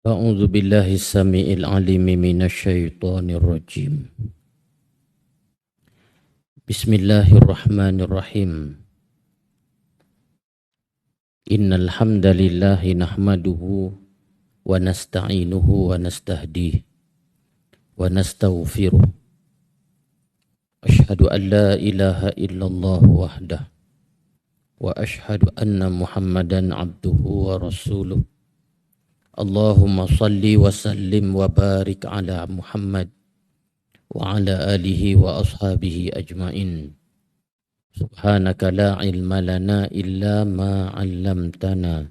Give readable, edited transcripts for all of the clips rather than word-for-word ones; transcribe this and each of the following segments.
أعوذ بالله السميع العليم من الشيطان الرجيم. بسم الله الرحمن الرحيم. إن الحمد لله نحمده ونستعينه ونستهديه ونستغفره. أشهد أن لا إله إلا الله وحده وأشهد أن محمدا عبده ورسوله. اللهم صل وسلم وبارك على محمد وعلى آله وأصحابه أجمعين. سبحانك لا علم لنا إلا ما علمتنا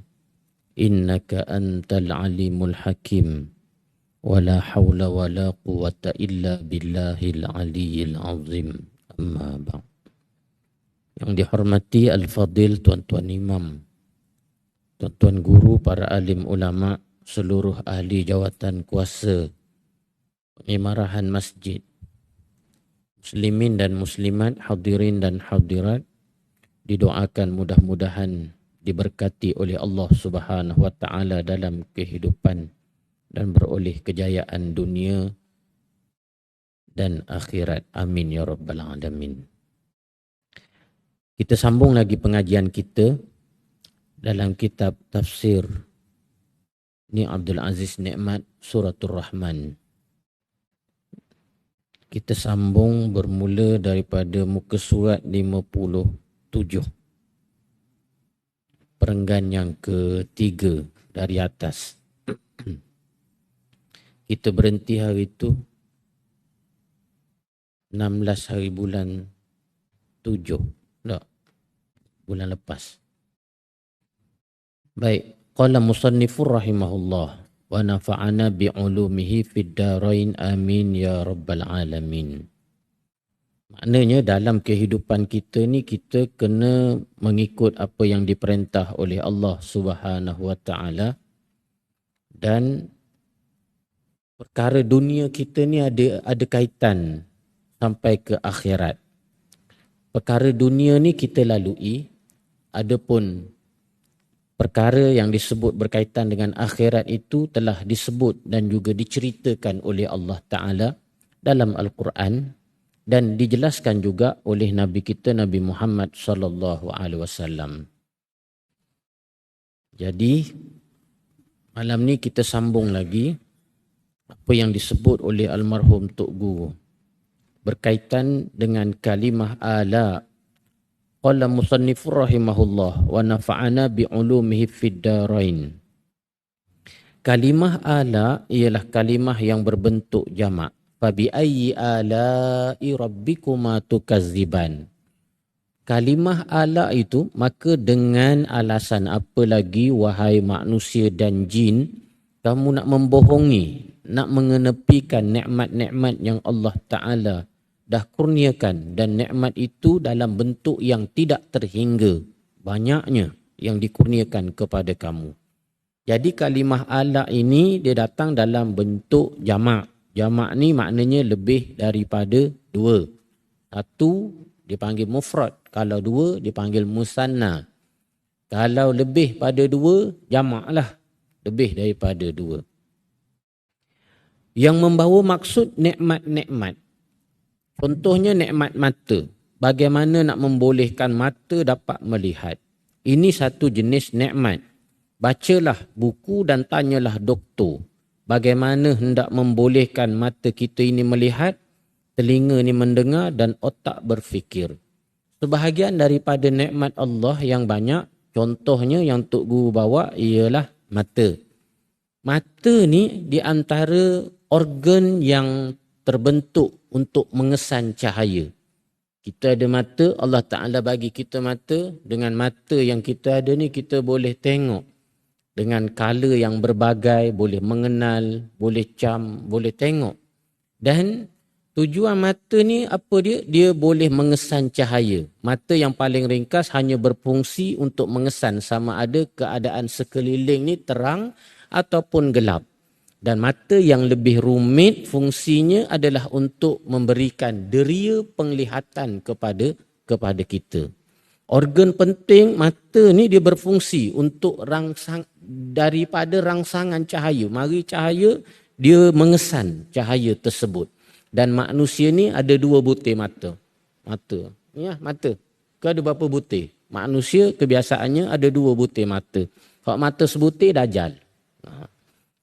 إنك أنت العليم الحكيم ولا حول ولا قوة إلا بالله العلي العظيم. أما بعد. Yang dihormati Al-Fadil, tuan-tuan imam, tuan-tuan guru, para alim ulama, seluruh ahli jawatan kuasa pengimarahan masjid, muslimin dan muslimat, hadirin dan hadirat, didoakan mudah-mudahan diberkati oleh Allah Subhanahu wa taala dalam kehidupan dan beroleh kejayaan dunia dan akhirat. Amin ya rabbal alamin. Kita sambung lagi pengajian kita dalam kitab tafsir ni Abdul Aziz Nikmat, Suratul Rahman. Kita sambung bermula daripada muka surat 57. Perenggan yang ketiga dari atas. Kita berhenti hari itu 16 hari bulan 7. Tak, bulan lepas. Baik. Qala musannifur rahimahullah wa nafa'ana bi'ulumihi fid darain amin ya rabbal alamin. Maknanya dalam kehidupan kita ni kita kena mengikut apa yang diperintah oleh Allah Subhanahu wa taala, dan perkara dunia kita ni ada kaitan sampai ke akhirat. Perkara dunia ni kita lalui, adapun perkara yang disebut berkaitan dengan akhirat itu telah disebut dan juga diceritakan oleh Allah Ta'ala dalam Al-Quran dan dijelaskan juga oleh Nabi kita Nabi Muhammad sallallahu alaihi wasallam. Jadi malam ni kita sambung lagi apa yang disebut oleh almarhum Tok Guru berkaitan dengan kalimah ala. Qala musannifur rahimahullah wa nafa'ana bi'ulumihi fid darain. Kalimah ala ialah kalimah yang berbentuk jamak. Fa bi ayyi ala'i rabbikuma tukazziban. Kalimah ala itu, maka dengan alasan apa lagi wahai manusia dan jin kamu nak membohongi, nak mengenepikan nikmat-nikmat yang Allah Ta'ala dah kurniakan, dan nikmat itu dalam bentuk yang tidak terhingga, banyaknya yang dikurniakan kepada kamu. Jadi kalimah ala ini dia datang dalam bentuk jamak. Jamak ni maknanya lebih daripada dua. Satu dipanggil mufrad, kalau dua dipanggil musanna. Kalau lebih pada dua, jamak lah, lebih daripada dua. Yang membawa maksud nikmat-nikmat. Contohnya nikmat mata. Bagaimana nak membolehkan mata dapat melihat. Ini satu jenis nikmat. Bacalah buku dan tanyalah doktor. Bagaimana hendak membolehkan mata kita ini melihat, telinga ini mendengar dan otak berfikir. Sebahagian daripada nikmat Allah yang banyak, contohnya yang Tok Guru bawa ialah mata. Mata ni di antara organ yang terbentuk untuk mengesan cahaya. Kita ada mata, Allah Ta'ala bagi kita mata. Dengan mata yang kita ada ni kita boleh tengok dengan color yang berbagai, boleh mengenal, boleh cam, boleh tengok. Dan tujuan mata ni apa dia? Dia boleh mengesan cahaya. Mata yang paling ringkas hanya berfungsi untuk mengesan sama ada keadaan sekeliling ni terang ataupun gelap. Dan mata yang lebih rumit fungsinya adalah untuk memberikan deria penglihatan kepada kita. Organ penting mata ni dia berfungsi untuk daripada rangsangan cahaya. Mari cahaya dia mengesan cahaya tersebut. Dan manusia ni ada 2 butir mata. Mata. Ya, mata. Ke ada berapa butir? Manusia kebiasaannya ada 2 butir mata. Kalau mata sebutir dajal.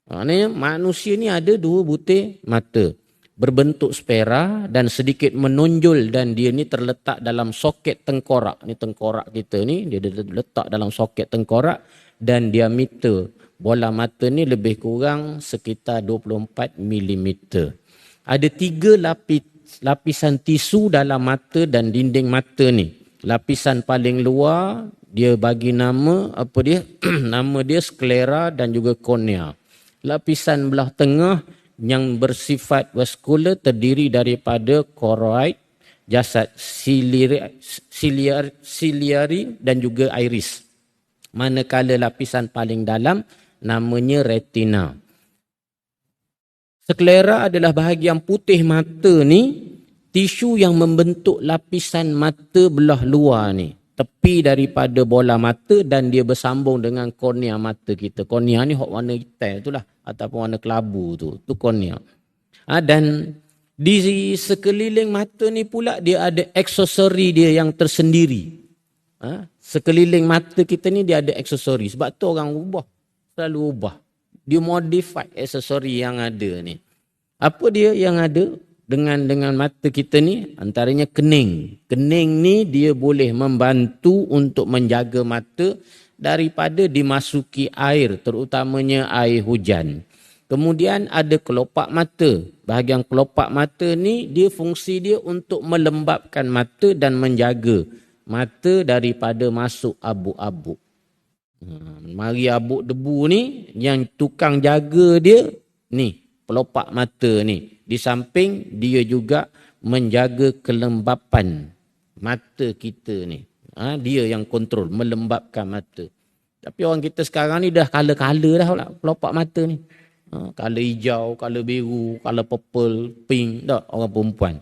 Maknanya manusia ni ada 2 butir mata. Berbentuk spera dan sedikit menonjol dan dia ni terletak dalam soket tengkorak. Ni tengkorak kita ni dia letak dalam soket tengkorak dan diameter bola mata ni lebih kurang sekitar 24 mm. Ada 3 lapisan tisu dalam mata dan dinding mata ni. Lapisan paling luar dia bagi nama apa dia? Nama dia sklera dan juga kornea. Lapisan belah tengah yang bersifat vaskular terdiri daripada koroid, jasad siliari dan juga iris. Manakala lapisan paling dalam namanya retina. Sklera adalah bahagian putih mata ni, tisu yang membentuk lapisan mata belah luar ni. Tepi daripada bola mata dan dia bersambung dengan kornea mata kita. Kornea ni warna hitam itulah ataupun warna kelabu tu. Tu kornea. Dan di sekeliling mata ni pula dia ada aksesori dia yang tersendiri. Sekeliling mata kita ni dia ada aksesori. Sebab tu orang ubah. Selalu ubah. Dia modify aksesori yang ada ni. Apa dia yang ada? Dengan mata kita ni antaranya kening. Kening ni dia boleh membantu untuk menjaga mata daripada dimasuki air, terutamanya air hujan. Kemudian ada kelopak mata. Bahagian kelopak mata ni dia fungsi dia untuk melembabkan mata dan menjaga mata daripada masuk abu-abu. Mari abuk debu ni yang tukang jaga dia ni kelopak mata ni. Di samping dia juga menjaga kelembapan mata kita ni. Dia yang kontrol, melembabkan mata. Tapi orang kita sekarang ni dah color-color dah pula kelopak mata ni. Color hijau, color biru, color purple, pink dah orang perempuan.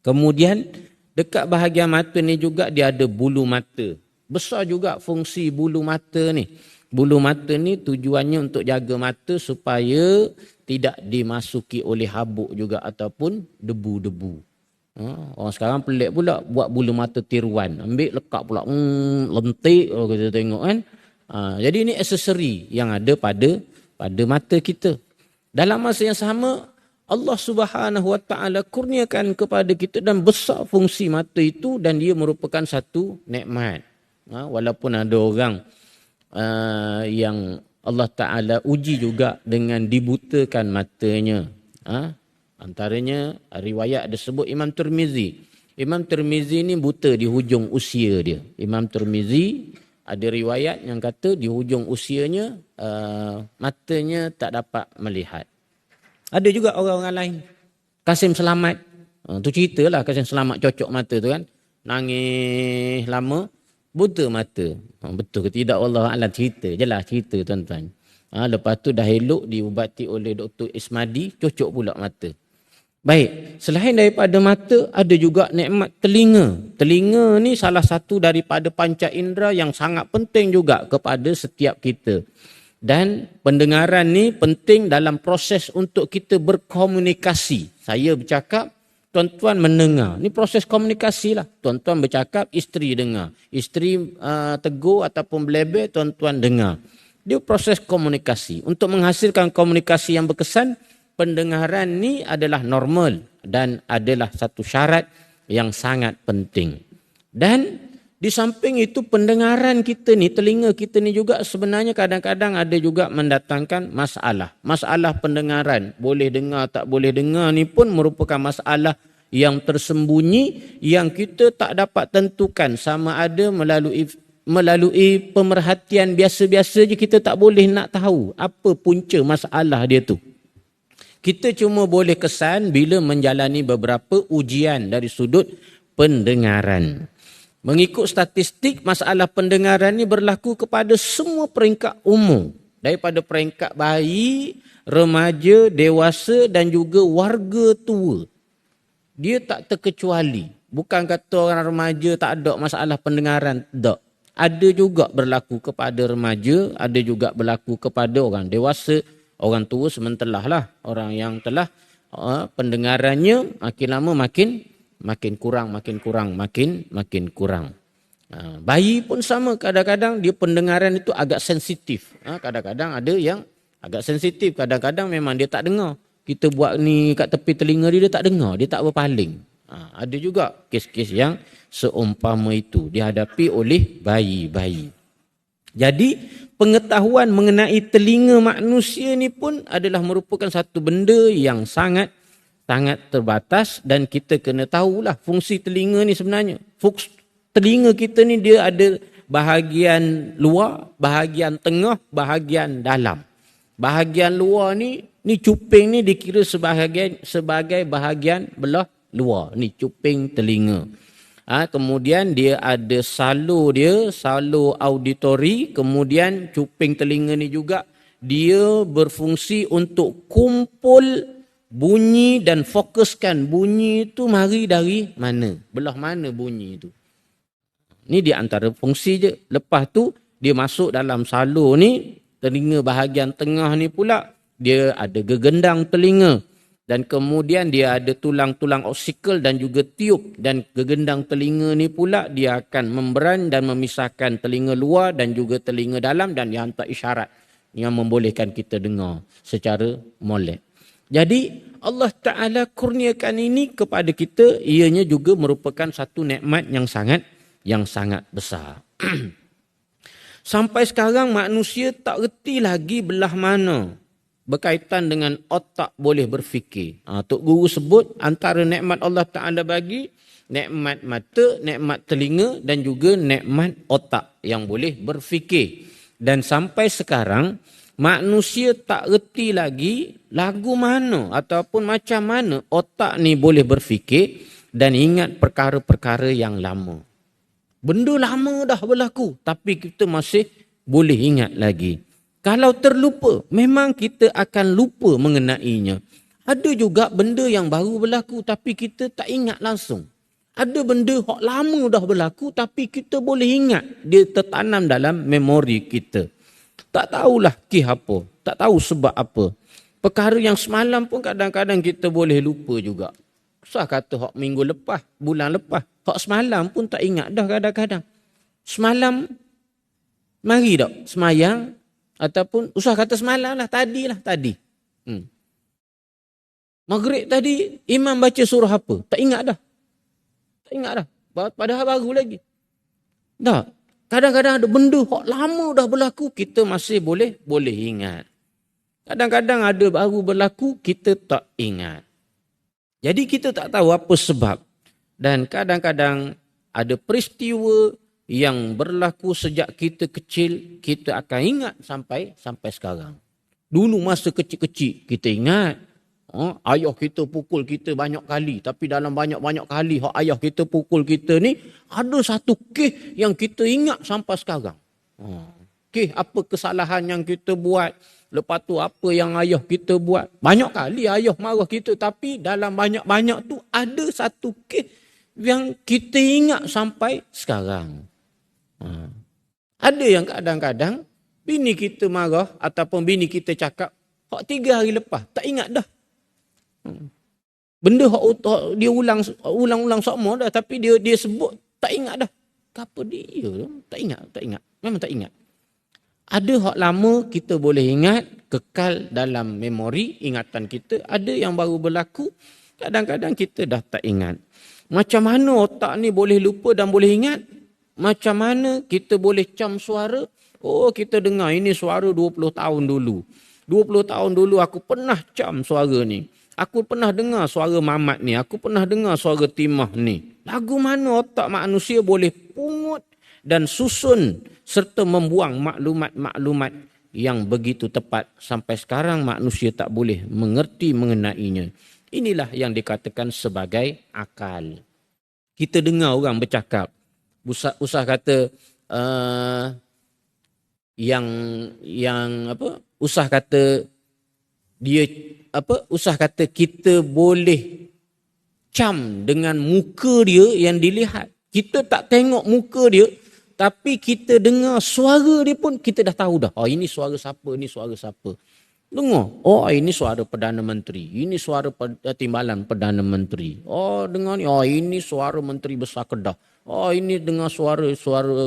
Kemudian dekat bahagian mata ni juga dia ada bulu mata. Besar juga fungsi bulu mata ni. Bulu mata ni tujuannya untuk jaga mata supaya tidak dimasuki oleh habuk juga ataupun debu-debu. Orang sekarang pelik pula buat bulu mata tiruan. Ambil lekat pula lentik kalau kita tengok kan. Jadi ini aksesori yang ada pada mata kita. Dalam masa yang sama Allah Subhanahu Wa Taala kurniakan kepada kita dan besar fungsi mata itu dan dia merupakan satu nikmat. Walaupun ada orang yang Allah Ta'ala uji juga dengan dibutakan matanya. Antaranya riwayat ada sebut Imam Tirmizi. Imam Tirmizi ni buta di hujung usia dia. Imam Tirmizi ada riwayat yang kata di hujung usianya matanya tak dapat melihat. Ada juga orang-orang lain. Kasim Selamat. Tu ceritalah Kasim Selamat cocok mata tu kan. Nangis lama. Buta mata. Betul ke tidak? Allah Alam cerita je lah cerita tuan-tuan. Lepas tu dah elok diubati oleh Dr. Ismadi, cocok pula mata. Baik, selain daripada mata ada juga nikmat telinga. Telinga ni salah satu daripada panca indera yang sangat penting juga kepada setiap kita. Dan pendengaran ni penting dalam proses untuk kita berkomunikasi. Saya bercakap, tuan-tuan mendengar. Ini proses komunikasi lah. Tuan-tuan bercakap, isteri dengar. Isteri tegur ataupun belebel, tuan-tuan dengar. Dia proses komunikasi. Untuk menghasilkan komunikasi yang berkesan, pendengaran ni adalah normal dan adalah satu syarat yang sangat penting. Dan di samping itu pendengaran kita ni, telinga kita ni juga sebenarnya kadang-kadang ada juga mendatangkan masalah. Masalah pendengaran, boleh dengar tak boleh dengar ni pun merupakan masalah yang tersembunyi yang kita tak dapat tentukan sama ada melalui pemerhatian biasa-biasa je kita tak boleh nak tahu apa punca masalah dia tu. Kita cuma boleh kesan bila menjalani beberapa ujian dari sudut pendengaran. Mengikut statistik, masalah pendengaran ni berlaku kepada semua peringkat umur. Daripada peringkat bayi, remaja, dewasa dan juga warga tua. Dia tak terkecuali. Bukan kata orang remaja tak ada masalah pendengaran. Tak. Ada juga berlaku kepada remaja, ada juga berlaku kepada orang dewasa, orang tua sementelah lah. Orang yang telah pendengarannya makin lama makin kurang. Bayi pun sama, kadang-kadang dia pendengaran itu agak sensitif. Kadang-kadang ada yang agak sensitif, kadang-kadang memang dia tak dengar. Kita buat ni kat tepi telinga dia tak dengar, dia tak berpaling. Ada juga kes-kes yang seumpama itu dihadapi oleh bayi-bayi. Jadi pengetahuan mengenai telinga manusia ni pun adalah merupakan satu benda yang sangat terbatas, dan kita kena tahulah fungsi telinga ni sebenarnya. Telinga kita ni dia ada bahagian luar, bahagian tengah, bahagian dalam. Bahagian luar ni cuping ni dikira sebagai bahagian belah luar. Ni cuping telinga. Kemudian dia ada salur auditori. Kemudian cuping telinga ni juga dia berfungsi untuk kumpul bunyi dan fokuskan bunyi itu mari dari mana. Belah mana bunyi itu. Ni di antara fungsi je. Lepas tu dia masuk dalam salur ni, telinga bahagian tengah ni pula dia ada gegendang telinga. Dan kemudian dia ada tulang-tulang oksikel dan juga tiup. Dan gegendang telinga ni pula dia akan memberan dan memisahkan telinga luar dan juga telinga dalam, dan dia hantar isyarat yang membolehkan kita dengar secara molek. Jadi Allah Ta'ala kurniakan ini kepada kita, ianya juga merupakan satu nikmat yang sangat besar. Sampai sekarang manusia tak reti lagi belah mana berkaitan dengan otak boleh berfikir. Tok Guru sebut antara nikmat Allah Ta'ala bagi, nikmat mata, nikmat telinga dan juga nikmat otak yang boleh berfikir. Dan sampai sekarang manusia tak reti lagi lagu mana ataupun macam mana otak ni boleh berfikir dan ingat perkara-perkara yang lama. Benda lama dah berlaku tapi kita masih boleh ingat lagi. Kalau terlupa, memang kita akan lupa mengenainya. Ada juga benda yang baru berlaku tapi kita tak ingat langsung. Ada benda yang lama dah berlaku tapi kita boleh ingat. Dia tertanam dalam memori kita. Tak tahulah apa, tak tahu sebab apa. Perkara yang semalam pun kadang-kadang kita boleh lupa juga. Usah kata hak minggu lepas, bulan lepas. Hak semalam pun tak ingat dah kadang-kadang. Semalam, mari tak semayang. Ataupun usah kata semalam lah, tadi. Maghrib tadi, imam baca surah apa? Tak ingat dah. Padahal baru lagi. Tak. Kadang-kadang ada benda yang lama dah berlaku, kita masih boleh ingat. Kadang-kadang ada baru berlaku, kita tak ingat. Jadi kita tak tahu apa sebab. Dan kadang-kadang ada peristiwa yang berlaku sejak kita kecil, kita akan ingat sampai sekarang. Dulu masa kecil-kecil, kita ingat. Ayah kita pukul kita banyak kali. Tapi dalam banyak-banyak kali ayah kita pukul kita ni, ada satu kes yang kita ingat sampai sekarang. Kes apa kesalahan yang kita buat. Lepas tu apa yang ayah kita buat. Banyak kali ayah marah kita. Tapi dalam banyak-banyak tu ada satu kes yang kita ingat sampai sekarang. Ada yang kadang-kadang bini kita marah ataupun bini kita cakap 3 hari lepas tak ingat dah. Benda dia ulang-ulang sama dah tapi dia sebut tak ingat dah. Apa dia? Tak ingat. Memang tak ingat. Ada hak lama kita boleh ingat, kekal dalam memori ingatan kita. Ada yang baru berlaku, kadang-kadang kita dah tak ingat. Macam mana otak ni boleh lupa dan boleh ingat? Macam mana kita boleh cam suara? Kita dengar ini suara 20 tahun dulu. 20 tahun dulu aku pernah cam suara ni. Aku pernah dengar suara Mamat ni. Aku pernah dengar suara Timah ni. Lagu mana otak manusia boleh pungut dan susun serta membuang maklumat-maklumat yang begitu tepat. Sampai sekarang manusia tak boleh mengerti mengenainya. Inilah yang dikatakan sebagai akal. Kita dengar orang bercakap. Usah kata usah kata kita boleh cam dengan muka dia yang dilihat. Kita tak tengok muka dia, tapi kita dengar suara dia pun kita dah tahu dah. Oh, ini suara siapa, ini suara siapa. Dengar, oh ini suara Perdana Menteri, ini suara timbalan Perdana Menteri. Oh dengar ni, oh ini suara Menteri Besar Kedah. Oh ini dengar suara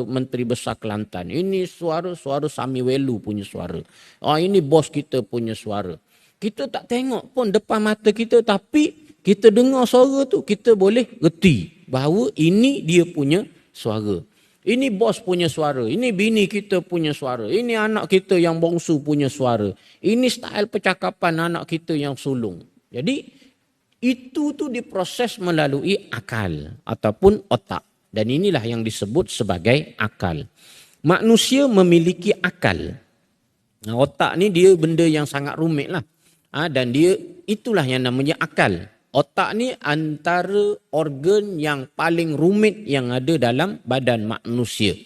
Menteri Besar Kelantan. Ini suara Sami Welu punya suara. Oh ini bos kita punya suara. Kita tak tengok pun depan mata kita, tapi kita dengar suara tu, kita boleh reti bahawa ini dia punya suara. Ini bos punya suara, ini bini kita punya suara, ini anak kita yang bongsu punya suara, ini style percakapan anak kita yang sulung. Jadi itu tu diproses melalui akal ataupun otak. Dan inilah yang disebut sebagai akal. Manusia memiliki akal. Nah, otak ni dia benda yang sangat rumit lah. Dan dia itulah yang namanya akal. Otak ni antara organ yang paling rumit yang ada dalam badan manusia.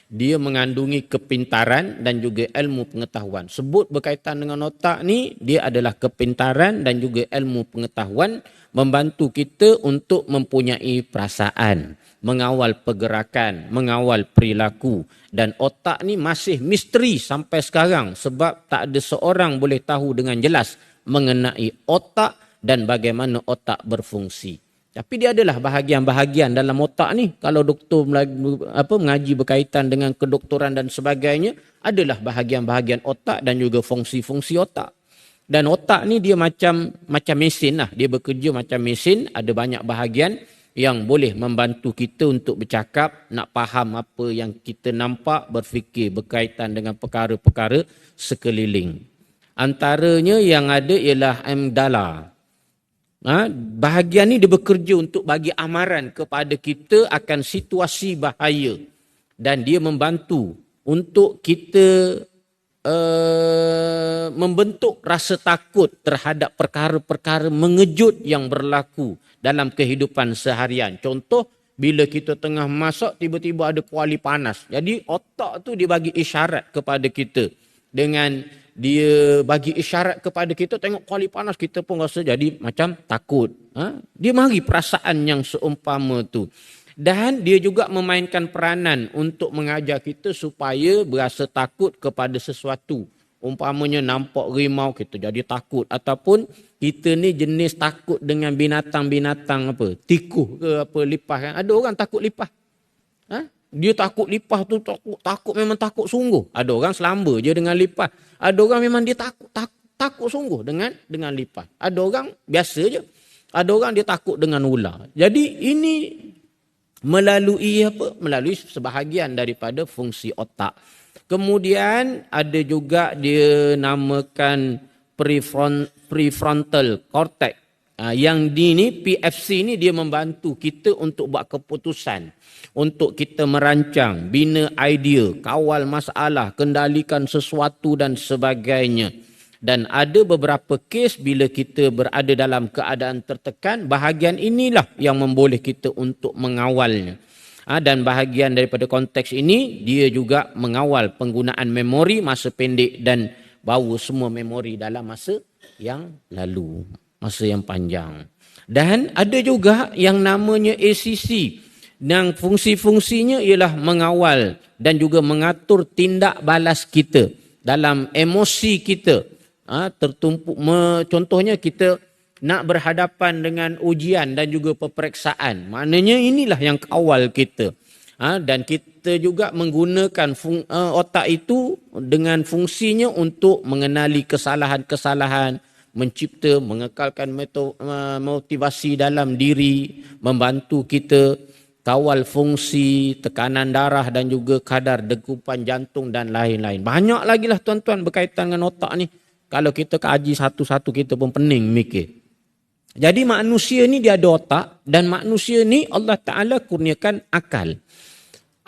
Dia mengandungi kepintaran dan juga ilmu pengetahuan. Sebut berkaitan dengan otak ni, dia adalah kepintaran dan juga ilmu pengetahuan membantu kita untuk mempunyai perasaan, mengawal pergerakan, mengawal perilaku. Dan otak ni masih misteri sampai sekarang sebab tak ada seorang boleh tahu dengan jelas mengenai otak dan bagaimana otak berfungsi. Tapi dia adalah bahagian-bahagian dalam otak ni. Kalau doktor mengaji berkaitan dengan kedoktoran dan sebagainya, adalah bahagian-bahagian otak dan juga fungsi-fungsi otak. Dan otak ni dia macam mesin lah. Dia bekerja macam mesin, ada banyak bahagian yang boleh membantu kita untuk bercakap, nak faham apa yang kita nampak, berfikir berkaitan dengan perkara-perkara sekeliling. Antaranya yang ada ialah amdala. Bahagian ni dia bekerja untuk bagi amaran kepada kita akan situasi bahaya. Dan dia membantu untuk kita membentuk rasa takut terhadap perkara-perkara mengejut yang berlaku dalam kehidupan seharian. Contoh, bila kita tengah masak, tiba-tiba ada kuali panas. Jadi otak tu dia bagi isyarat kepada kita. Dengan dia bagi isyarat kepada kita, tengok kuali panas, kita pun rasa jadi macam takut. Dia mari perasaan yang seumpama tu. Dan dia juga memainkan peranan untuk mengajar kita supaya berasa takut kepada sesuatu. Umpamanya nampak rimau, kita jadi takut. Ataupun kita ni jenis takut dengan binatang-binatang apa, tikuh ke apa, lipah kan. Ada orang takut lipah. Dia takut lipah tu, takut memang takut sungguh. Ada orang selamba je dengan lipah. Ada orang memang dia takut sungguh dengan lipah. Ada orang biasa je. Ada orang dia takut dengan ular. Jadi ini melalui sebahagian daripada fungsi otak. Kemudian ada juga dia namakan prefrontal cortex. Yang ni PFC ni dia membantu kita untuk buat keputusan, untuk kita merancang, bina idea, kawal masalah, kendalikan sesuatu dan sebagainya. Dan ada beberapa kes bila kita berada dalam keadaan tertekan, bahagian inilah yang memboleh kita untuk mengawalnya. Dan bahagian daripada konteks ini, dia juga mengawal penggunaan memori masa pendek dan bawa semua memori dalam masa yang lalu, masa yang panjang. Dan ada juga yang namanya ACC. Dan fungsi-fungsinya ialah mengawal dan juga mengatur tindak balas kita dalam emosi kita. Tertumpuk, contohnya kita nak berhadapan dengan ujian dan juga peperiksaan. Maknanya inilah yang kawal kita. Dan kita juga menggunakan otak itu dengan fungsinya untuk mengenali kesalahan-kesalahan, mencipta, mengekalkan motivasi dalam diri, membantu kita kawal fungsi, tekanan darah dan juga kadar degupan jantung dan lain-lain. Banyak lagi lah tuan-tuan berkaitan dengan otak ni. Kalau kita kaji satu-satu kita pun pening mikir. Jadi manusia ni dia ada otak dan manusia ni Allah Ta'ala kurniakan akal.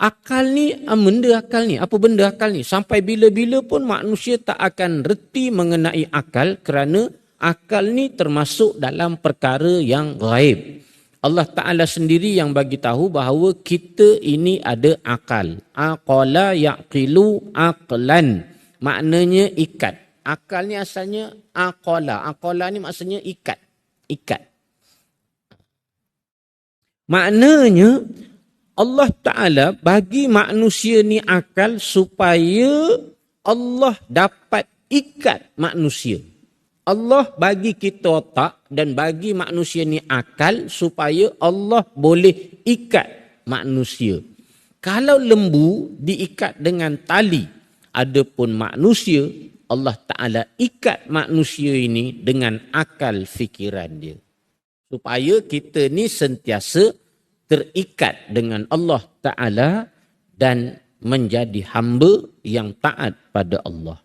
Akal ni, benda akal ni, apa benda akal ni? Sampai bila-bila pun manusia tak akan reti mengenai akal kerana akal ni termasuk dalam perkara yang gaib. Allah Ta'ala sendiri yang bagi tahu bahawa kita ini ada akal. Aqala yaqilu aqlan. Maknanya ikat. Akal ni asalnya aqala. Aqala ni maksudnya ikat. Ikat. Maknanya Allah Ta'ala bagi manusia ni akal supaya Allah dapat ikat manusia. Allah bagi kita otak dan bagi manusia ni akal supaya Allah boleh ikat manusia. Kalau lembu diikat dengan tali, adapun manusia, Allah Ta'ala ikat manusia ini dengan akal fikiran dia. Supaya kita ni sentiasa terikat dengan Allah Ta'ala dan menjadi hamba yang taat pada Allah.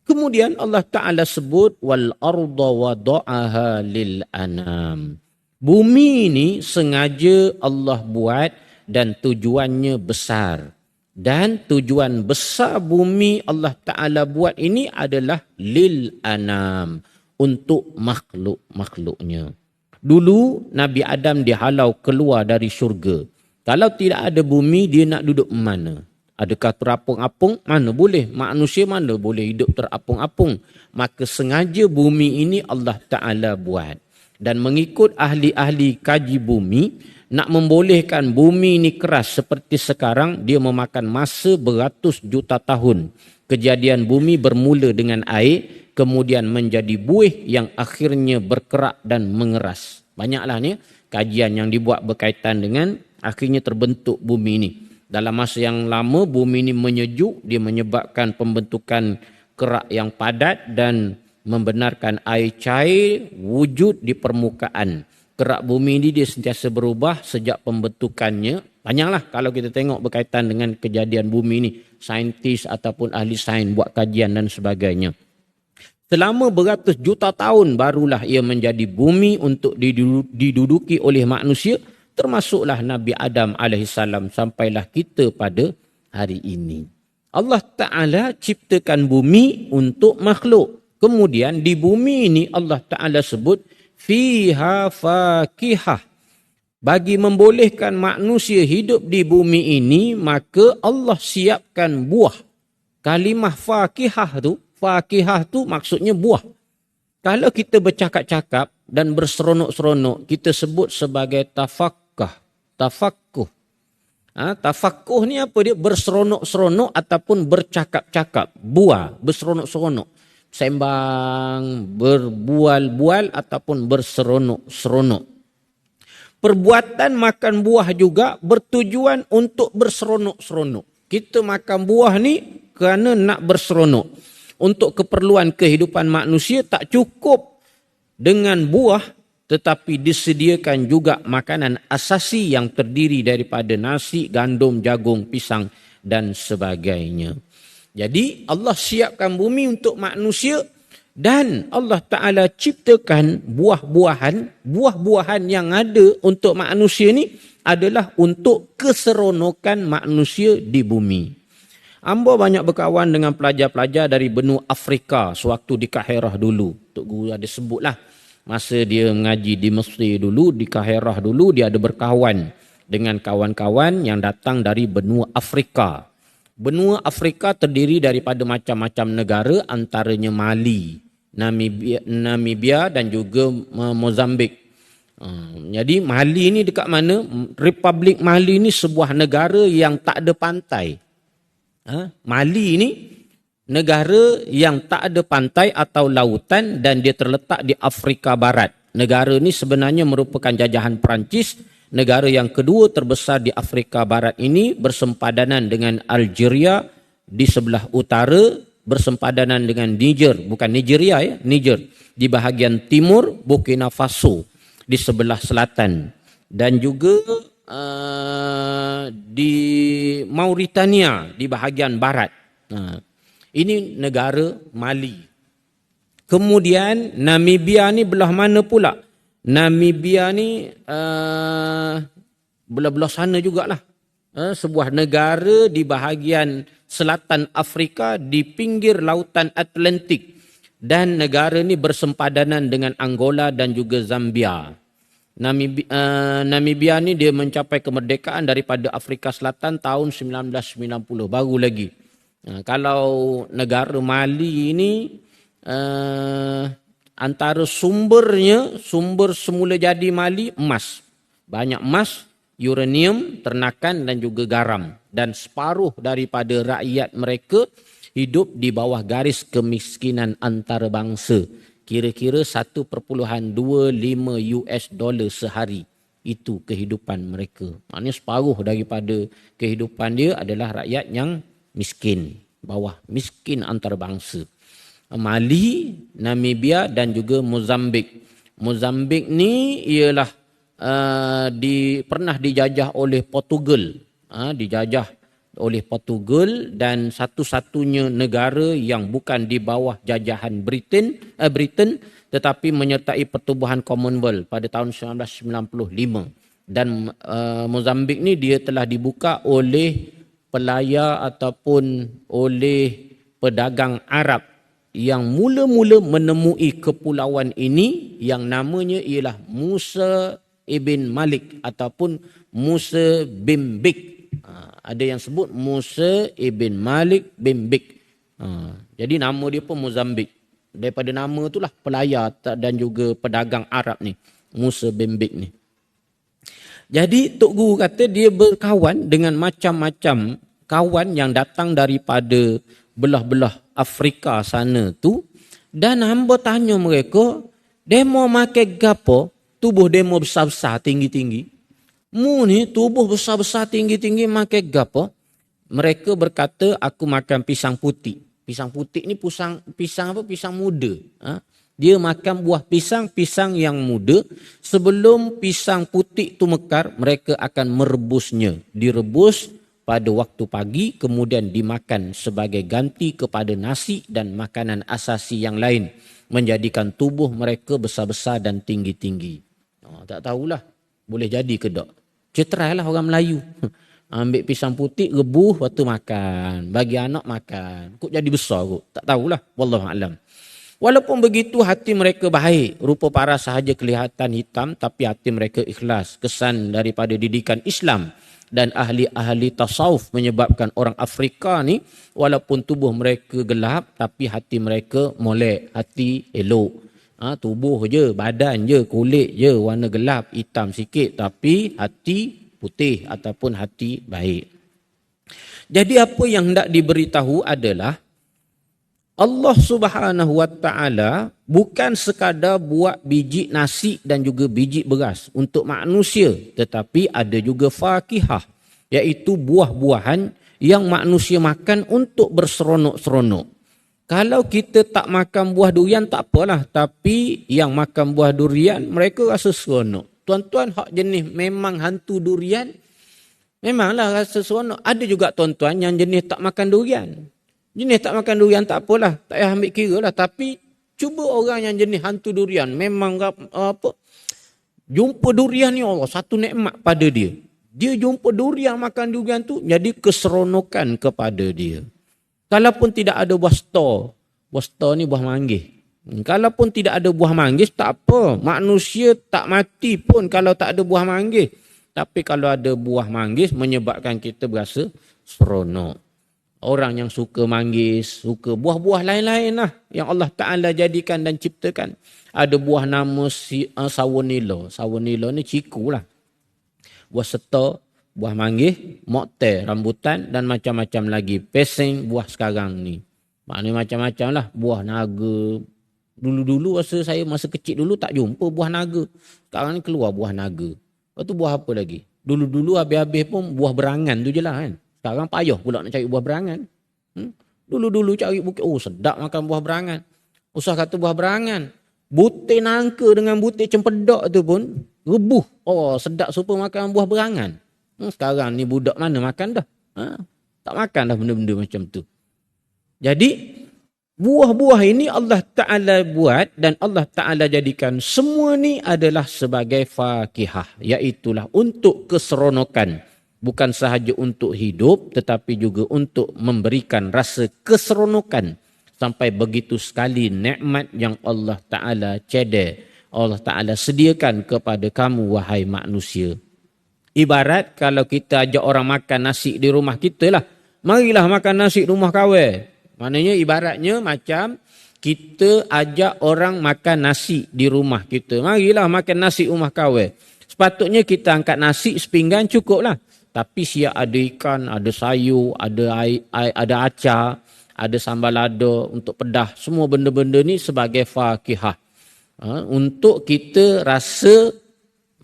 Kemudian Allah Ta'ala sebut wal arda wada'aha lil anam. Bumi ini sengaja Allah buat dan tujuannya besar. Dan tujuan besar bumi Allah Ta'ala buat ini adalah lil anam, untuk makhluk-makhluknya. Dulu Nabi Adam dihalau keluar dari syurga. Kalau tidak ada bumi, dia nak duduk mana? Adakah terapung-apung? Mana boleh. Manusia mana boleh hidup terapung-apung. Maka sengaja bumi ini Allah Ta'ala buat. Dan mengikut ahli-ahli kaji bumi, nak membolehkan bumi ini keras seperti sekarang, dia memakan masa beratus juta tahun. Kejadian bumi bermula dengan air, kemudian menjadi buih yang akhirnya berkerak dan mengeras. Banyaklah ni kajian yang dibuat berkaitan dengan akhirnya terbentuk bumi ini. Dalam masa yang lama bumi ini menyejuk, dia menyebabkan pembentukan kerak yang padat dan membenarkan air cair wujud di permukaan. Kerak bumi ini dia sentiasa berubah sejak pembentukannya. Banyaklah kalau kita tengok berkaitan dengan kejadian bumi ini. Saintis ataupun ahli sains buat kajian dan sebagainya. Selama beratus juta tahun barulah ia menjadi bumi untuk diduduki oleh manusia. Termasuklah Nabi Adam AS sampailah kita pada hari ini. Allah Ta'ala ciptakan bumi untuk makhluk. Kemudian di bumi ini Allah Ta'ala sebut fiha fakihah. Bagi membolehkan manusia hidup di bumi ini, maka Allah siapkan buah. Kalimah fakihah tu maksudnya buah. Kalau kita bercakap-cakap dan berseronok-seronok, kita sebut sebagai tafakkuh. Tafakkuh ni apa dia? Berseronok-seronok ataupun bercakap-cakap. Buah, berseronok-seronok. Sembang, berbual-bual ataupun berseronok-seronok. Perbuatan makan buah juga bertujuan untuk berseronok-seronok. Kita makan buah ni kerana nak berseronok. Untuk keperluan kehidupan manusia tak cukup dengan buah, tetapi disediakan juga makanan asasi yang terdiri daripada nasi, gandum, jagung, pisang dan sebagainya. Jadi Allah siapkan bumi untuk manusia dan Allah Ta'ala ciptakan buah-buahan yang ada untuk manusia ni adalah untuk keseronokan manusia di bumi. Ambo banyak berkawan dengan pelajar-pelajar dari benua Afrika sewaktu di Kahirah dulu. Tok Guru ada sebutlah. Masa dia mengaji di Mesir dulu, di Kahirah dulu, dia ada berkawan dengan kawan-kawan yang datang dari benua Afrika. Benua Afrika terdiri daripada macam-macam negara, antaranya Mali, Namibia dan juga Mozambik. Jadi Mali ni dekat mana? Republik Mali ni sebuah negara yang tak ada pantai. Mali ni negara yang tak ada pantai atau lautan dan dia terletak di Afrika Barat. Negara ni sebenarnya merupakan jajahan Perancis. Negara yang kedua terbesar di Afrika Barat ini bersempadanan dengan Algeria di sebelah utara, bersempadanan dengan Niger, bukan Nigeria ya, Niger di bahagian timur, Burkina Faso di sebelah selatan dan juga di Mauritania di bahagian barat. Ini negara Mali. Kemudian Namibia ni belah mana pula? Namibia ni belah-belah sana jugalah. Sebuah negara di bahagian selatan Afrika di pinggir lautan Atlantik. Dan negara ni bersempadanan dengan Angola dan juga Zambia. Namibia ni dia mencapai kemerdekaan daripada Afrika Selatan tahun 1990, baru lagi. Kalau negara Mali ini antara sumber semula jadi Mali emas. Banyak emas uranium, ternakan dan juga garam. Dan separuh daripada rakyat mereka hidup di bawah garis kemiskinan antarabangsa. Kira-kira 1.25 US dollar sehari. Itu kehidupan mereka. Maknanya separuh daripada kehidupan dia adalah rakyat yang miskin. Bawah miskin antarabangsa. Mali, Namibia dan juga Mozambik. Mozambik ni ialah pernah dijajah oleh Portugal. Dijajah oleh Portugal dan satu-satunya negara yang bukan di bawah jajahan Britain tetapi menyertai pertubuhan Commonwealth pada tahun 1995. Dan Mozambik ni dia telah dibuka oleh pelayar ataupun oleh pedagang Arab yang mula-mula menemui kepulauan ini yang namanya ialah Musa ibn Malik ataupun Musa bin Bik. Ada yang sebut Musa ibn Malik bin Bik. Jadi nama dia pun Mozambik. Daripada nama itulah pelayar dan juga pedagang Arab ni, Musa bin Bik ni. Jadi Tok Guru kata dia berkawan dengan macam-macam kawan yang datang daripada belah-belah Afrika sana tu. Dan hamba tanya mereka, demo makan gapo? Tubuh demo besar-besar, tinggi-tinggi. Mu ni tubuh besar-besar, tinggi-tinggi makan gapo? Mereka berkata, aku makan pisang putih. Pisang putih ni pisang apa? Pisang muda. Dia makan buah pisang yang muda. Sebelum pisang putih tu mekar, mereka akan merebusnya. Direbus pada waktu pagi, kemudian dimakan sebagai ganti kepada nasi dan makanan asasi yang lain. Menjadikan tubuh mereka besar-besar dan tinggi-tinggi. Tak tahulah boleh jadi ke tak. Cetrailah orang Melayu. Ambil pisang putih, rebus, lepas tu makan. Bagi anak makan. Kok jadi besar kot? Tak tahulah. Wallahualam. Walaupun begitu hati mereka baik. Rupa paras sahaja kelihatan hitam tapi hati mereka ikhlas. Kesan daripada didikan Islam dan ahli-ahli tasawuf menyebabkan orang Afrika ni walaupun tubuh mereka gelap tapi hati mereka molek, hati elok. Tubuh je, badan je, kulit je warna gelap, hitam sikit tapi hati putih ataupun hati baik. Jadi apa yang hendak diberitahu adalah Allah Subhanahu Wa Taala bukan sekadar buat biji nasi dan juga biji beras untuk manusia, tetapi ada juga fakihah, iaitu buah-buahan yang manusia makan untuk berseronok-seronok. Kalau kita tak makan buah durian tak apalah, tapi yang makan buah durian mereka rasa seronok. Tuan-tuan hak jenis memang hantu durian, memanglah rasa seronok. Ada juga tuan-tuan yang jenis tak makan durian. Jenis tak makan durian tak apalah, tak payah ambil kira lah. Tapi cuba orang yang jenis hantu durian, memang jumpa durian ni Allah, satu nikmat pada dia. Dia jumpa durian, makan durian tu, jadi keseronokan kepada dia. Kalaupun tidak ada buah stor ni buah manggis. Kalaupun tidak ada buah manggis, tak apa. Manusia tak mati pun kalau tak ada buah manggis. Tapi kalau ada buah manggis, menyebabkan kita berasa seronok. Orang yang suka manggis, suka buah-buah lain-lain lah yang Allah Ta'ala jadikan dan ciptakan. Ada buah nama sawonilo. Sawonilo ni ciku lah. Buah setor, buah manggis, moktel, rambutan dan macam-macam lagi. Pesing buah sekarang ni. Maknanya macam-macam lah. Buah naga. Dulu-dulu masa kecil dulu tak jumpa buah naga. Sekarang ni keluar buah naga. Lepas tu buah apa lagi? Dulu-dulu habis-habis pun buah berangan tu je lah kan. Sekarang payah pula nak cari buah berangan. Dulu-dulu cari bukit. Oh sedap makan buah berangan. Usah kata buah berangan. Butir nangka dengan butir cempedak tu pun rebuh. Oh sedap super makan buah berangan. Sekarang ni budak mana makan dah. Tak makan dah benda-benda macam tu. Jadi buah-buah ini Allah Ta'ala buat dan Allah Ta'ala jadikan semua ni adalah sebagai fakihah. Iaitulah untuk keseronokan. Bukan sahaja untuk hidup tetapi juga untuk memberikan rasa keseronokan. Sampai begitu sekali nikmat yang Allah Ta'ala cedek. Allah Ta'ala sediakan kepada kamu wahai manusia. Ibarat kalau kita ajak orang makan nasi di rumah kita lah. Marilah makan nasi rumah kawan. Maknanya ibaratnya macam kita ajak orang makan nasi di rumah kita. Marilah makan nasi rumah kawan. Sepatutnya kita angkat nasi sepinggan cukuplah. Tapi siap ada ikan, ada sayur, ada acar, ada sambal lada untuk pedah. Semua benda-benda ni sebagai fakihah. Untuk kita rasa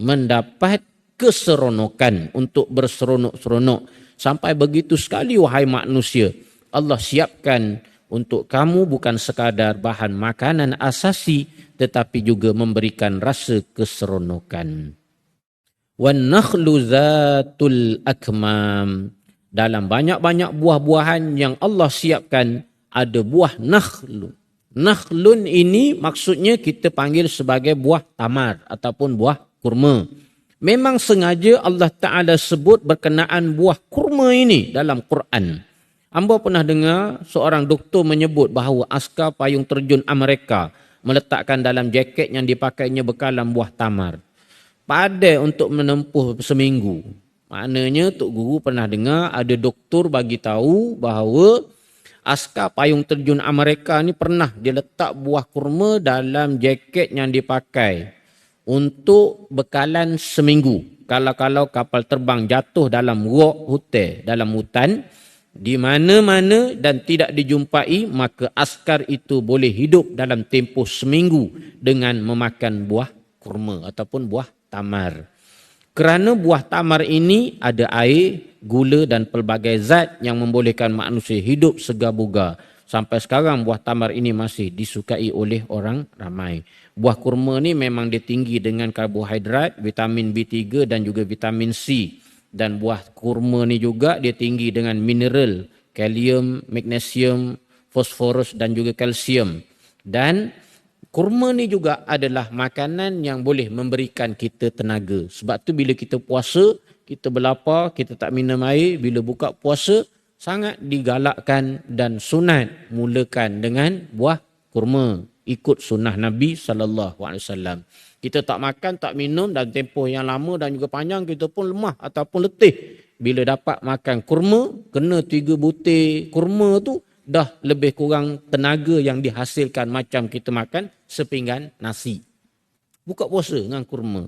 mendapat keseronokan, untuk berseronok-seronok. Sampai begitu sekali wahai manusia. Allah siapkan untuk kamu bukan sekadar bahan makanan asasi, tetapi juga memberikan rasa keseronokan. Wan nakhlu zatul akmam. Dalam banyak-banyak buah-buahan yang Allah siapkan, ada buah nakhlun. Nakhlun ini maksudnya kita panggil sebagai buah tamar ataupun buah kurma. Memang sengaja Allah Ta'ala sebut berkenaan buah kurma ini dalam Quran. Hamba pernah dengar seorang doktor menyebut bahawa askar payung terjun Amerika meletakkan dalam jaket yang dipakainya bekalan buah tamar. Padai untuk menempuh seminggu. Maknanya Tok Guru pernah dengar ada doktor bagi tahu bahawa askar payung terjun Amerika ni pernah dia letak buah kurma dalam jaket yang dipakai untuk bekalan seminggu. Kalau kapal terbang jatuh dalam dalam hutan, di mana-mana dan tidak dijumpai, maka askar itu boleh hidup dalam tempoh seminggu dengan memakan buah kurma ataupun buah tamar. Kerana buah tamar ini ada air, gula dan pelbagai zat yang membolehkan manusia hidup segar-bugar. Sampai sekarang buah tamar ini masih disukai oleh orang ramai. Buah kurma ni memang dia tinggi dengan karbohidrat, vitamin B3 dan juga vitamin C. Dan buah kurma ni juga dia tinggi dengan mineral, kalium, magnesium, fosforus dan juga kalsium. Dan kurma ni juga adalah makanan yang boleh memberikan kita tenaga. Sebab tu bila kita puasa, kita berlapar, kita tak minum air, bila buka puasa, sangat digalakkan dan sunat mulakan dengan buah kurma. Ikut sunnah Nabi SAW. Kita tak makan, tak minum dan tempoh yang lama dan juga panjang, kita pun lemah ataupun letih. Bila dapat makan kurma, kena 3 butir kurma tu, dah lebih kurang tenaga yang dihasilkan macam kita makan sepinggan nasi. Buka puasa dengan kurma.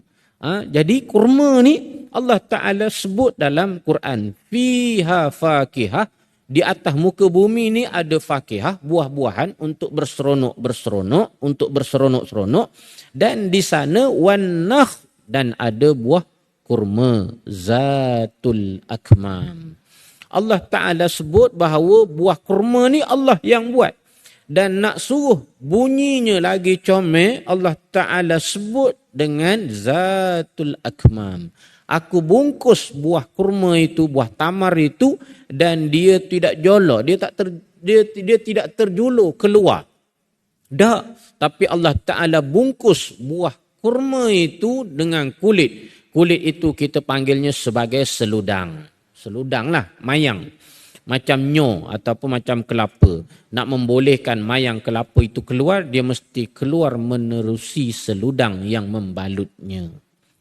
Jadi kurma ni Allah Ta'ala sebut dalam Quran. Fiha fakihah. Di atas muka bumi ni ada fakihah, buah-buahan untuk berseronok-berseronok, untuk berseronok-seronok. Dan di sana wannakh, dan ada buah kurma zatul akmam. Allah Ta'ala sebut bahawa buah kurma ni Allah yang buat. Dan nak suruh bunyinya lagi comel, Allah Ta'ala sebut dengan zatul akmam. Aku bungkus buah kurma itu, buah tamar itu, dan dia tidak jolok, dia tidak terjulur keluar. Tak, tapi Allah Ta'ala bungkus buah kurma itu dengan kulit. Kulit itu kita panggilnya sebagai seludang. Seludang lah, mayang. Macam nyo ataupun macam kelapa. Nak membolehkan mayang kelapa itu keluar, dia mesti keluar menerusi seludang yang membalutnya.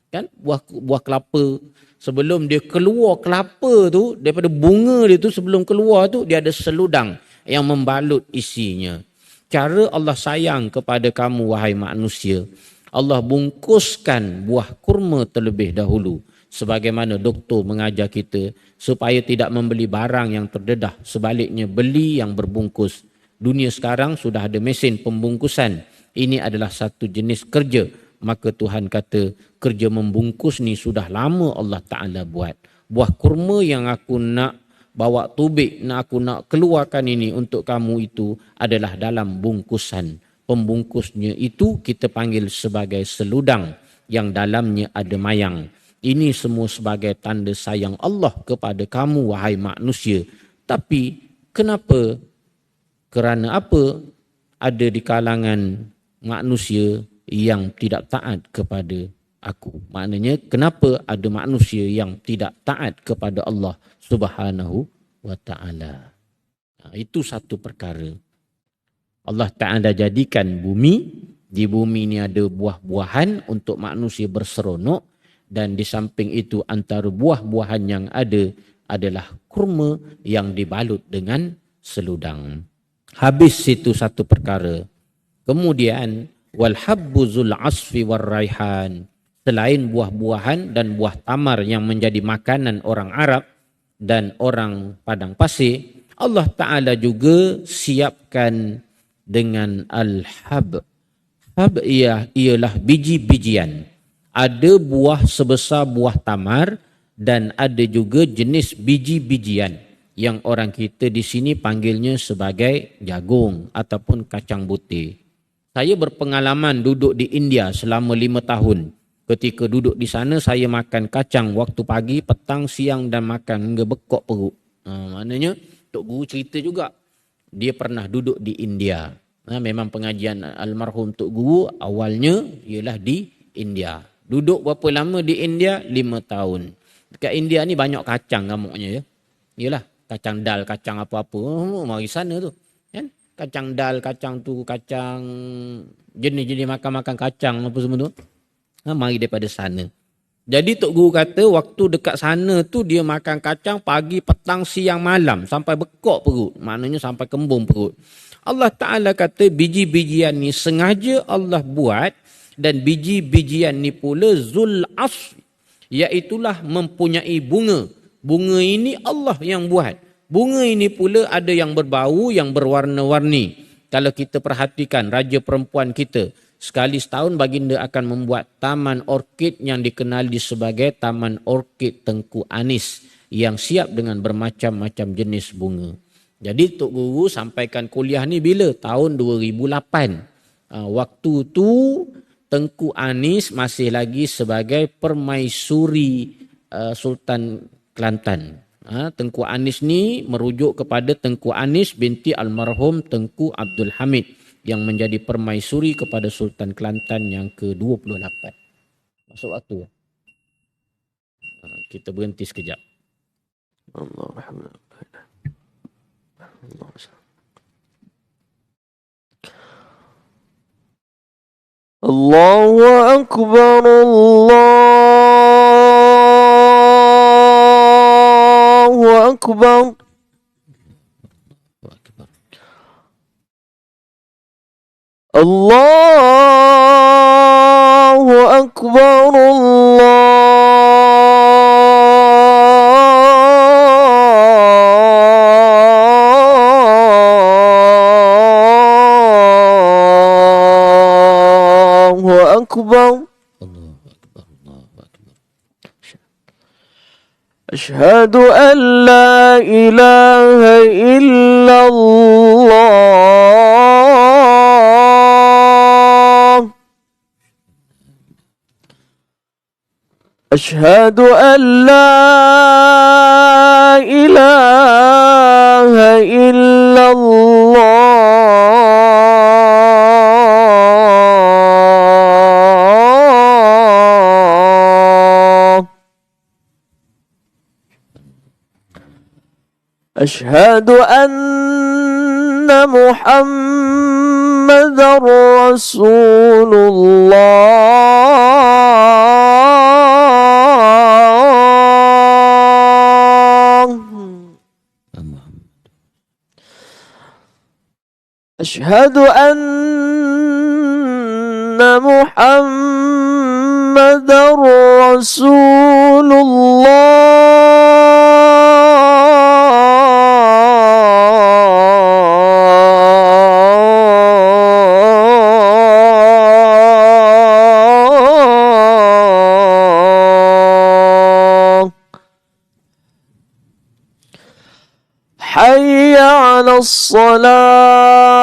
Kan buah kelapa, sebelum dia keluar kelapa tu, daripada bunga dia tu sebelum keluar tu, dia ada seludang yang membalut isinya. Cara Allah sayang kepada kamu wahai manusia, Allah bungkuskan buah kurma terlebih dahulu. Sebagaimana doktor mengajar kita supaya tidak membeli barang yang terdedah, sebaliknya beli yang berbungkus. Dunia sekarang sudah ada mesin pembungkusan. Ini adalah satu jenis kerja. Maka Tuhan kata kerja membungkus ni sudah lama Allah Ta'ala buat. Buah kurma yang aku nak bawa tubik, aku nak keluarkan ini untuk kamu itu adalah dalam bungkusan. Pembungkusnya itu kita panggil sebagai seludang yang dalamnya ada mayang. Ini semua sebagai tanda sayang Allah kepada kamu wahai manusia. Tapi kenapa? Kerana apa? Ada di kalangan manusia yang tidak taat kepada aku. Maknanya kenapa ada manusia yang tidak taat kepada Allah Subhanahu wa ta'ala. Itu satu perkara. Allah Ta'ala jadikan bumi. Di bumi ini ada buah-buahan untuk manusia berseronok. Dan di samping itu antara buah-buahan yang ada adalah kurma yang dibalut dengan seludang. Habis itu satu perkara. Kemudian wal habbu zul asfi war raihan. Selain buah-buahan dan buah tamar yang menjadi makanan orang Arab dan orang padang pasir, Allah Ta'ala juga siapkan dengan al-hab. Hab ialah biji-bijian. Ada buah sebesar buah tamar dan ada juga jenis biji-bijian yang orang kita di sini panggilnya sebagai jagung ataupun kacang putih. Saya berpengalaman duduk di India selama 5 tahun. Ketika duduk di sana saya makan kacang waktu pagi, petang, siang dan makan hingga bekok perut. Maknanya Tok Guru cerita juga dia pernah duduk di India. Memang pengajian almarhum Tok Guru awalnya ialah di India. Duduk berapa lama di India? 5 tahun. Dekat India ni banyak kacang gamuknya ya. Yalah, kacang dal, kacang apa-apa. Mari sana tu. Kan? Kacang dal, kacang tu, kacang jenis-jenis makan-makan kacang apa semua tu. Mari daripada sana. Jadi Tok Guru kata waktu dekat sana tu dia makan kacang pagi, petang, siang, malam sampai bekok perut. Maknanya sampai kembung perut. Allah Ta'ala kata biji-bijian ni sengaja Allah buat dan biji-bijian ni pula zul asf, iaitulah mempunyai bunga. Bunga ini Allah yang buat. Bunga ini pula ada yang berbau, yang berwarna-warni. Kalau kita perhatikan raja perempuan kita, sekali setahun baginda akan membuat taman orkid yang dikenali sebagai Taman Orkid Tengku Anis yang siap dengan bermacam-macam jenis bunga. Jadi Tok Guru sampaikan kuliah ni bila? Tahun 2008. Waktu tu Tengku Anis masih lagi sebagai permaisuri Sultan Kelantan. Tengku Anis ni merujuk kepada Tengku Anis binti almarhum Tengku Abdul Hamid yang menjadi permaisuri kepada Sultan Kelantan yang ke-28. Masuk waktu. Kita berhenti sekejap. Allahu Akbar, Allahu Akbar. Allahu Akbar, Allahu Akbar. Asyhadu an la ilaha illallah. أشهد أن لا إله إلا الله. أشهد أن محمدا رسول الله. أشهد أن محمدا رسول الله. حي على الصلاة.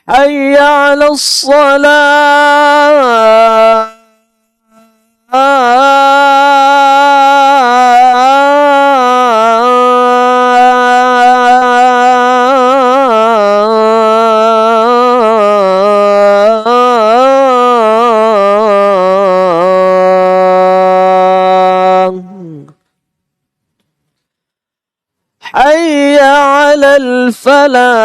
حي على الصلاة. حي على الفلاح.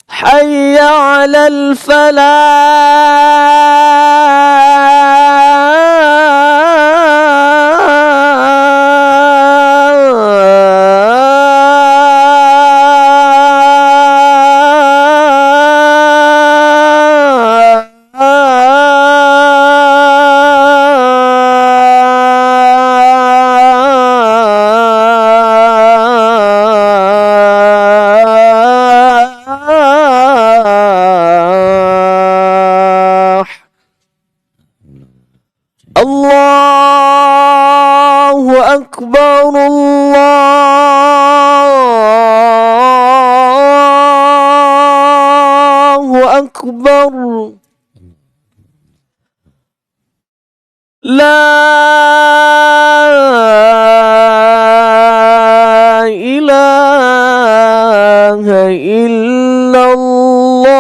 حي على الفلاح الله أكبر الله أكبر لا إله إلا الله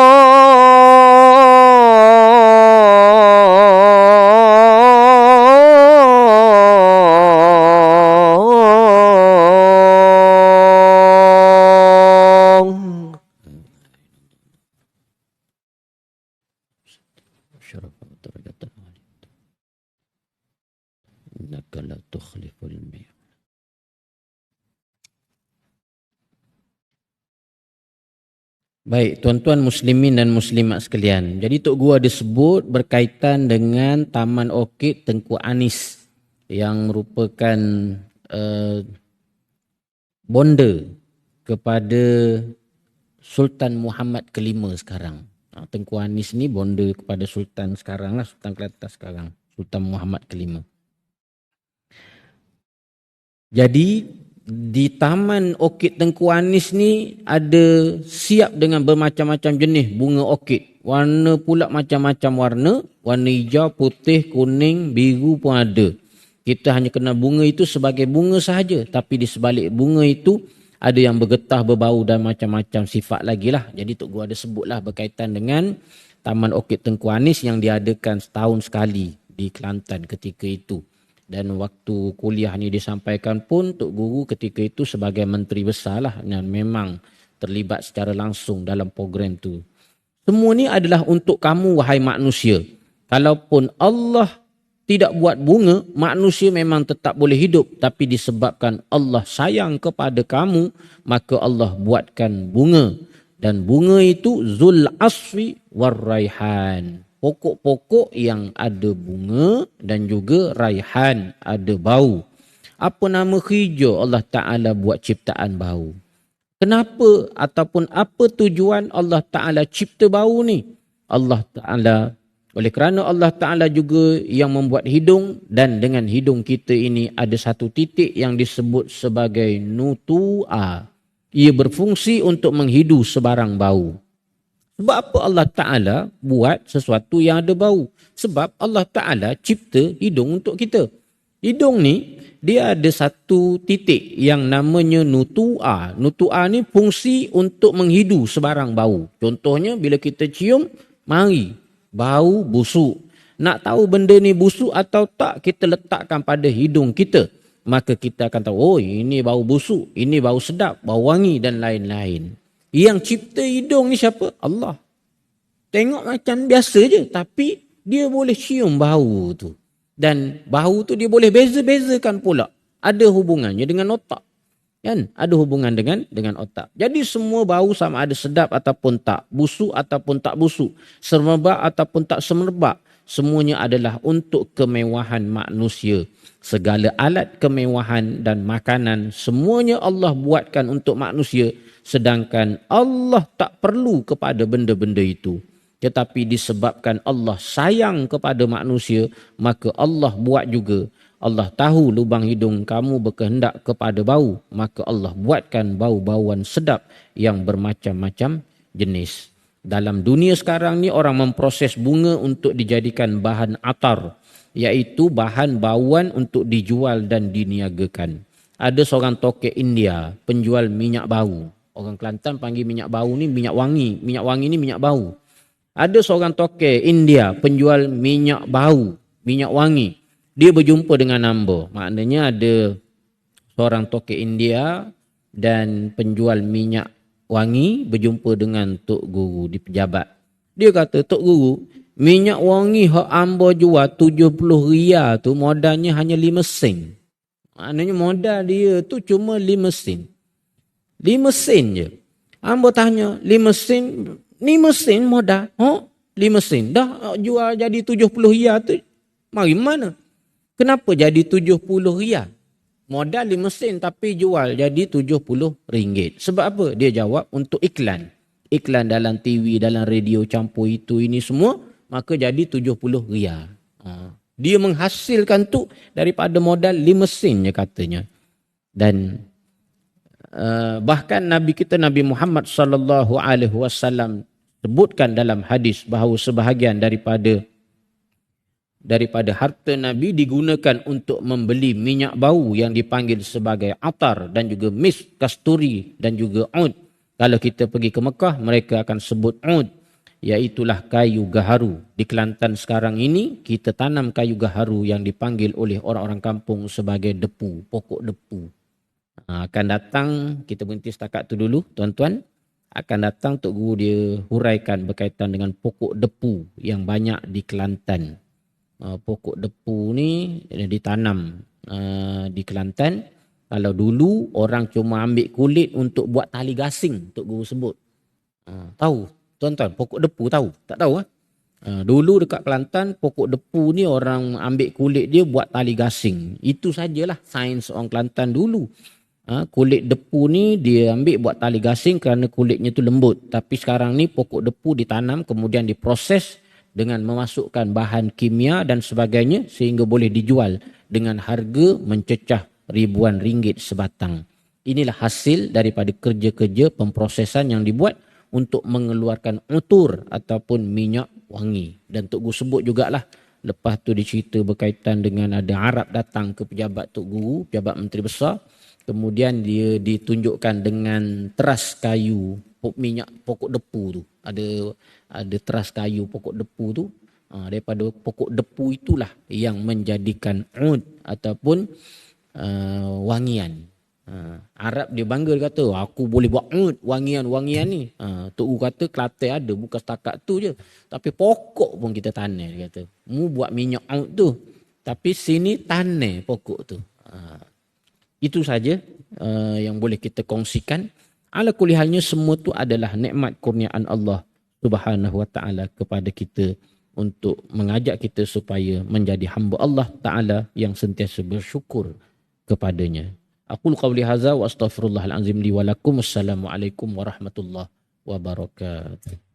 شرف درجة العالية إنك لا تخلف الميعاد. Baik, tuan-tuan muslimin dan muslimat sekalian. Jadi Tok Guru ada sebut berkaitan dengan Taman Orkid Tengku Anis yang merupakan bonda kepada Sultan Muhammad kelima sekarang. Tengku Anis ni bonda kepada Sultan sekarang lah, Sultan Kelantan sekarang, Sultan Muhammad kelima. Jadi di Taman Orkid Tengku Anis ni ada siap dengan bermacam-macam jenis bunga orkid. Warna pula macam-macam warna. Warna hijau, putih, kuning, biru pun ada. Kita hanya kenal bunga itu sebagai bunga sahaja. Tapi di sebalik bunga itu ada yang bergetah, berbau dan macam-macam sifat lagi lah. Jadi Tok Guru ada sebutlah berkaitan dengan Taman Orkid Tengku Anis yang diadakan setahun sekali di Kelantan ketika itu. Dan waktu kuliah ni disampaikan pun Tok Guru ketika itu sebagai menteri besar lah, dan memang terlibat secara langsung dalam program tu. Semua ni adalah untuk kamu wahai manusia. Kalaupun Allah tidak buat bunga, manusia memang tetap boleh hidup. Tapi disebabkan Allah sayang kepada kamu, maka Allah buatkan bunga. Dan bunga itu Zul Asfi war Raihan. Pokok-pokok yang ada bunga dan juga raihan, ada bau. Apa nama hijau Allah Ta'ala buat ciptaan bau? Kenapa ataupun apa tujuan Allah Ta'ala cipta bau ni? Allah Ta'ala, oleh kerana Allah Ta'ala juga yang membuat hidung, dan dengan hidung kita ini ada satu titik yang disebut sebagai nutu'a. Ia berfungsi untuk menghidu sebarang bau. Sebab apa Allah Ta'ala buat sesuatu yang ada bau? Sebab Allah Ta'ala cipta hidung untuk kita. Hidung ni dia ada satu titik yang namanya nutu'a. Nutu'a ni fungsi untuk menghidu sebarang bau. Contohnya bila kita cium, mari bau busuk. Nak tahu benda ni busuk atau tak, kita letakkan pada hidung kita. Maka kita akan tahu, oh ini bau busuk, ini bau sedap, bau wangi dan lain-lain. Yang cipta hidung ni siapa? Allah. Tengok macam biasa je, tapi dia boleh cium bau tu. Dan bau tu dia boleh beza-bezakan pula. Ada hubungannya dengan otak. Kan? Ada hubungan dengan otak. Jadi semua bau sama ada sedap ataupun tak, busuk ataupun tak busuk, semerbak ataupun tak semerbak, semuanya adalah untuk kemewahan manusia. Segala alat kemewahan dan makanan semuanya Allah buatkan untuk manusia, sedangkan Allah tak perlu kepada benda-benda itu. Tetapi disebabkan Allah sayang kepada manusia, maka Allah buat juga. Allah tahu lubang hidung kamu berkehendak kepada bau, maka Allah buatkan bau-bauan sedap yang bermacam-macam jenis. Dalam dunia sekarang ni orang memproses bunga untuk dijadikan bahan atar, iaitu bahan bauan untuk dijual dan diniagakan. Ada seorang tokek India penjual minyak bau. Orang Kelantan panggil minyak bau ni minyak wangi. Minyak wangi ni minyak bau. Ada seorang tokek India penjual minyak bau, minyak wangi. Dia berjumpa dengan hamba. Maknanya ada seorang tokek India dan penjual minyak wangi berjumpa dengan Tok Guru di pejabat. Dia kata, Tok Guru, minyak wangi hak ambo jual 70 riyal tu modalnya hanya 5 sen. Maknanya modal dia tu cuma 5 sen. 5 sen je. Ambo tanya, 5 sen, 5 sen modal? 5 sen. Dah jual jadi 70 riyal tu. Mari mana? Kenapa jadi 70 riyal? Modal 5 sen tapi jual jadi 70 ringgit. Sebab apa? Dia jawab untuk iklan. Iklan dalam TV, dalam radio campur itu ini semua, maka jadi 70 riyal. Dia menghasilkan tu daripada modal 5 sen je katanya. Dan bahkan Nabi kita Nabi Muhammad sallallahu alaihi wasallam sebutkan dalam hadis bahawa sebahagian daripada harta Nabi digunakan untuk membeli minyak bau yang dipanggil sebagai atar dan juga misk, kasturi dan juga ud. Kalau kita pergi ke Mekah, mereka akan sebut ud, iaitulah kayu gaharu. Di Kelantan sekarang ini, kita tanam kayu gaharu yang dipanggil oleh orang-orang kampung sebagai depu, pokok depu. Akan datang, kita berhenti setakat tu dulu, tuan-tuan. Akan datang Tok Guru dia huraikan berkaitan dengan pokok depu yang banyak di Kelantan. Pokok depu ni ditanam di Kelantan. Kalau dulu orang cuma ambil kulit untuk buat tali gasing, Tok Guru sebut. Tahu tuan-tuan pokok depu tahu? Tak tahu dulu dekat Kelantan pokok depu ni orang ambil kulit dia buat tali gasing. Itu sajalah sains orang Kelantan dulu. Kulit depu ni dia ambil buat tali gasing kerana kulitnya tu lembut. Tapi sekarang ni pokok depu ditanam kemudian diproses dengan memasukkan bahan kimia dan sebagainya sehingga boleh dijual dengan harga mencecah ribuan ringgit sebatang. Inilah hasil daripada kerja-kerja pemprosesan yang dibuat untuk mengeluarkan utur ataupun minyak wangi. Dan Tok Guru sebut jugalah lepas tu dicerita berkaitan dengan ada Arab datang ke pejabat Tok Guru, pejabat Menteri Besar. Kemudian dia ditunjukkan dengan teras kayu minyak pokok depu tu. Ada teras kayu pokok depu tu. Daripada pokok depu itulah yang menjadikan ud ataupun wangian. Arab dia bangga, dia kata aku boleh buat ud wangian ni. Tok Guru kata Kelantan ada, bukan setakat tu je, tapi pokok pun kita tanam. Dia kata mu buat minyak ud tu, tapi sini tanam pokok tu. Itu saja yang boleh kita kongsikan. Ala kulli halnya semua tu adalah nikmat kurniaan Allah Subhanahu wa taala kepada kita untuk mengajak kita supaya menjadi hamba Allah taala yang sentiasa bersyukur kepadanya. Aqul qawli hadza wa astaghfirullahal azim li wa lakum. Wassalamualaikum warahmatullahi wabarakatuh.